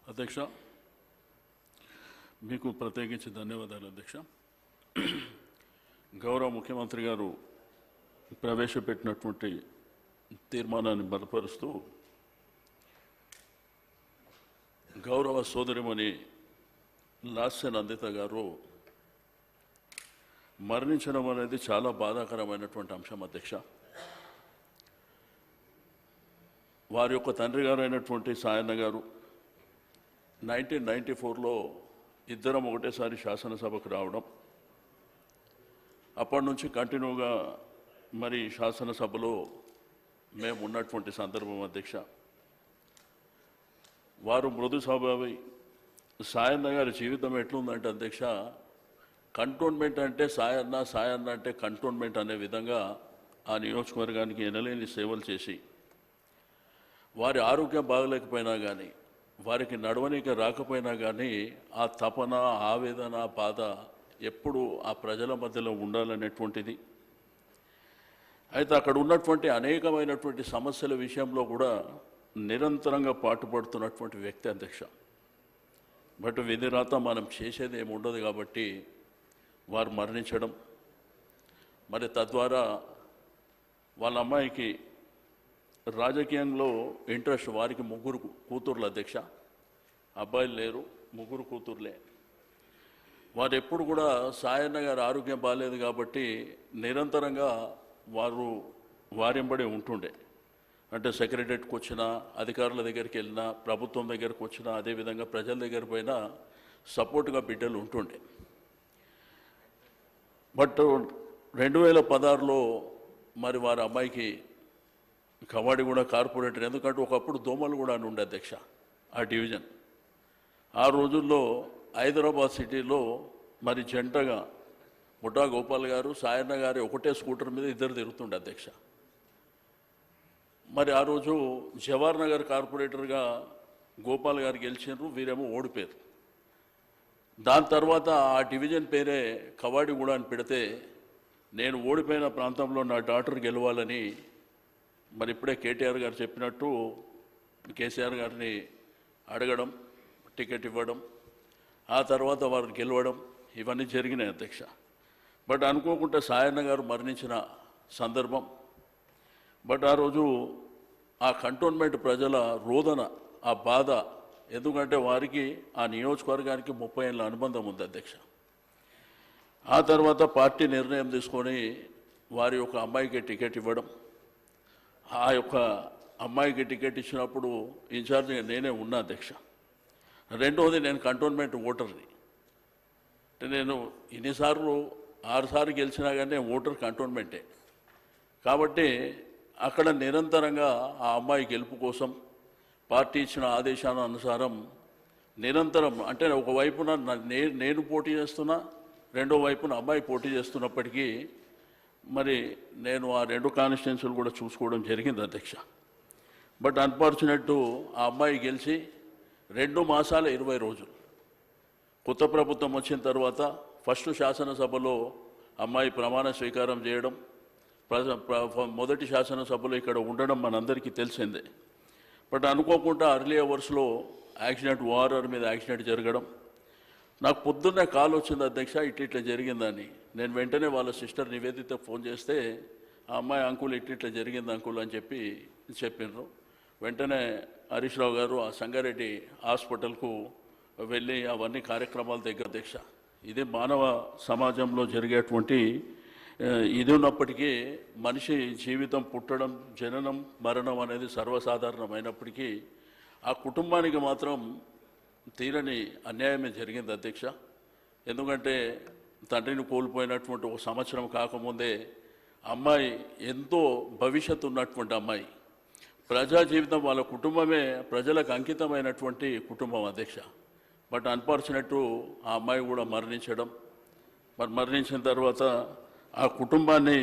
అధ్యక్ష, మీకు ప్రత్యేకించి ధన్యవాదాలు అధ్యక్ష. గౌరవ ముఖ్యమంత్రి గారు ప్రవేశపెట్టినటువంటి తీర్మానాన్ని బలపరుస్తూ గౌరవ సోదరిమణి లాస్య నందిత గారు మరణించడం అనేది చాలా బాధాకరమైనటువంటి అంశం అధ్యక్ష. వారి యొక్క తండ్రి గారు అయినటువంటి సాయన్న గారు 1994లో ఇద్దరం ఒకటేసారి శాసనసభకు రావడం, అప్పటి నుంచి కంటిన్యూగా మరి శాసనసభలో మేము ఉన్నటువంటి సందర్భం అధ్యక్ష. వారు మృదు స్వభావి. సాయన్న గారి జీవితం ఎట్లుందంటే అధ్యక్ష, కంటోన్మెంట్ అంటే సాయన్న, సాయన్న అంటే కంటోన్మెంట్ అనే విధంగా ఆ నియోజకవర్గానికి ఎనలేని సేవలు చేసి, వారి ఆరోగ్యం బాగలేకపోయినా కానీ, వారికి నడవనీక రాకపోయినా కానీ ఆ తపన, ఆవేదన, బాధ ఎప్పుడు ఆ ప్రజల మధ్యలో ఉండాలనేటువంటిది. అయితే అక్కడ ఉన్నటువంటి అనేకమైనటువంటి సమస్యల విషయంలో కూడా నిరంతరంగా పాటుపడుతున్నటువంటి వ్యక్తి అధ్యక్ష. బట్ విధిరాత మనం చేసేది ఏమి ఉండదు కాబట్టి వారు మరణించడం, మరి తద్వారా వాళ్ళ అమ్మాయికి రాజకీయంలో ఇంట్రెస్ట్. వారికి ముగ్గురు కూతుర్లు అధ్యక్ష, అబ్బాయిలు లేరు, ముగ్గురు కూతుర్లే. వారు ఎప్పుడు కూడా సాయన్న గారి ఆరోగ్యం బాగాలేదు కాబట్టి నిరంతరంగా వారింబడే ఉంటుండే. అంటే సెక్రటరీకి వచ్చినా, అధికారుల దగ్గరికి వెళ్ళినా, ప్రభుత్వం దగ్గరికి వచ్చినా, అదేవిధంగా ప్రజల దగ్గర పోయినా సపోర్ట్గా బిడ్డలు ఉంటుండే. బట్ 2016లో మరి వారి అమ్మాయికి కవాడిగూడ కార్పొరేటర్, ఎందుకంటే ఒకప్పుడు దోమలు కూడా అని ఉండే అధ్యక్ష ఆ డివిజన్. ఆ రోజుల్లో హైదరాబాద్ సిటీలో మరి జంటగా ముఠా గోపాల్ గారు, సాయన్న గారి ఒకటే స్కూటర్ మీద ఇద్దరు తిరుగుతుండే అధ్యక్ష. మరి ఆ రోజు జవహర్ నగర్ కార్పొరేటర్గా గోపాల్ గారు గెలిచారు, వీరేమో ఓడిపోయారు. దాని తర్వాత ఆ డివిజన్ పేరే కవాడిగూడ అని పెడితే, నేను ఓడిపోయిన ప్రాంతంలో నా డాక్టర్ గెలవాలని మరి ఇప్పుడే కేటీఆర్ గారు చెప్పినట్టు కేసీఆర్ గారిని అడగడం, టికెట్ ఇవ్వడం, ఆ తర్వాత వారు గెలవడం, ఇవన్నీ జరిగినాయి అధ్యక్ష. బట్ అనుకోకుండా సాయన్న గారు మరణించిన సందర్భం. బట్ ఆ రోజు ఆ కంటోన్మెంట్ ప్రజల రోదన, ఆ బాధ, ఎందుకంటే వారికి ఆ నియోజకవర్గానికి 30 ఏళ్ళ అనుబంధం ఉంది అధ్యక్ష. ఆ తర్వాత పార్టీ నిర్ణయం తీసుకొని వారి యొక్క అమ్మాయికి టికెట్ ఇవ్వడం. ఆ యొక్క అమ్మాయికి టికెట్ ఇచ్చినప్పుడు ఇన్ఛార్జిగా నేనే ఉన్నా అధ్యక్ష. రెండవది, నేను కంటోన్మెంట్ ఓటర్ని. అంటే నేను ఇన్నిసార్లు 6 సార్లు గెలిచినా కానీ ఓటర్ కంటోన్మెంటే. కాబట్టి అక్కడ నిరంతరంగా ఆ అమ్మాయి గెలుపు కోసం పార్టీ ఇచ్చిన ఆదేశాల అనుసారం నిరంతరం, అంటే ఒకవైపున నేను పోటీ చేస్తున్నా, రెండో వైపున అమ్మాయి పోటీ చేస్తున్నప్పటికీ మరి నేను ఆ 2 కాన్స్టిట్యున్సీలు కూడా చూసుకోవడం జరిగింది అధ్యక్ష. బట్ అన్ఫార్చునేట్ ఆ అమ్మాయి గెలిచి 2 మాసాల 20 రోజులు కొత్త ప్రభుత్వం వచ్చిన తర్వాత ఫస్ట్ శాసనసభలో అమ్మాయి ప్రమాణ స్వీకారం చేయడం, మొదటి శాసనసభలో ఇక్కడ ఉండడం మనందరికీ తెలిసిందే. బట్ అనుకోకుండా అర్లీ అవర్స్లో యాక్సిడెంట్, ఓఆర్ఆర్ మీద యాక్సిడెంట్ జరగడం. నాకు పొద్దున్నే కాల్ వచ్చింది అధ్యక్ష, ఇట్లా జరిగిందని. నేను వెంటనే వాళ్ళ సిస్టర్ నివేదిత ఫోన్ చేస్తే, ఆ అమ్మాయి అంకుల్ ఇట్లా జరిగింది అంకుల్ అని చెప్పినారు. వెంటనే హరీష్ రావు గారు ఆ సంగారెడ్డి హాస్పిటల్కు వెళ్ళి అవన్నీ కార్యక్రమాల దగ్గర అధ్యక్ష. ఇది మానవ సమాజంలో జరిగేటువంటి ఇది ఉన్నప్పటికీ మనిషి జీవితం పుట్టడం, జననం, మరణం అనేది సర్వసాధారణమైనప్పటికీ ఆ కుటుంబానికి మాత్రం తీరని అన్యాయమే జరిగింది అధ్యక్ష. ఎందుకంటే తండ్రిని కోల్పోయినటువంటి 1 సంవత్సరం కాకముందే అమ్మాయి ఎంతో భవిష్యత్తు ఉన్నటువంటి అమ్మాయి, ప్రజా జీవితం, వాళ్ళ కుటుంబమే ప్రజలకు అంకితమైనటువంటి కుటుంబం అధ్యక్ష. బట్ అన్ఫార్చునేట్ ఆ అమ్మాయి కూడా మరణించడం. మరి మరణించిన తర్వాత ఆ కుటుంబాన్ని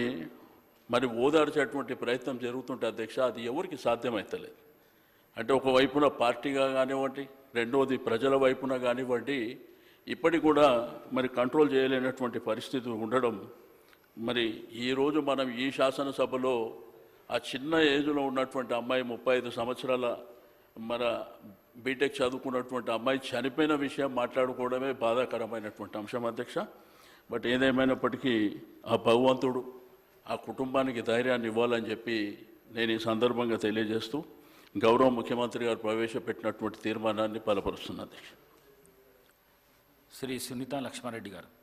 మరి ఓదార్చేటువంటి ప్రయత్నం జరుగుతుంటే అధ్యక్ష, అది ఎవరికి సాధ్యమవుతలేదు. అంటే ఒకవైపున పార్టీగా కానివ్వండి, రెండవది ప్రజల వైపున కానివ్వండి, ఇప్పటికి కూడా మరి కంట్రోల్ చేయలేనటువంటి పరిస్థితి ఉండడం. మరి ఈరోజు మనం ఈ శాసనసభలో ఆ చిన్న ఏజ్లో ఉన్నటువంటి అమ్మాయి 35 సంవత్సరాల మన బీటెక్ చదువుకున్నటువంటి అమ్మాయి చనిపోయిన విషయం మాట్లాడుకోవడమే బాధాకరమైనటువంటి అంశం అధ్యక్ష. బట్ ఏదేమైనప్పటికీ ఆ భగవంతుడు ఆ కుటుంబానికి ధైర్యాన్ని ఇవ్వాలని చెప్పి నేను ఈ సందర్భంగా తెలియజేస్తూ గౌరవ ముఖ్యమంత్రి గారు ప్రవేశపెట్టినటువంటి తీర్మానాన్ని బలపరుస్తున్నా అధ్యక్ష. శ్రీ సునీత లక్ష్మారెడ్డి గారు.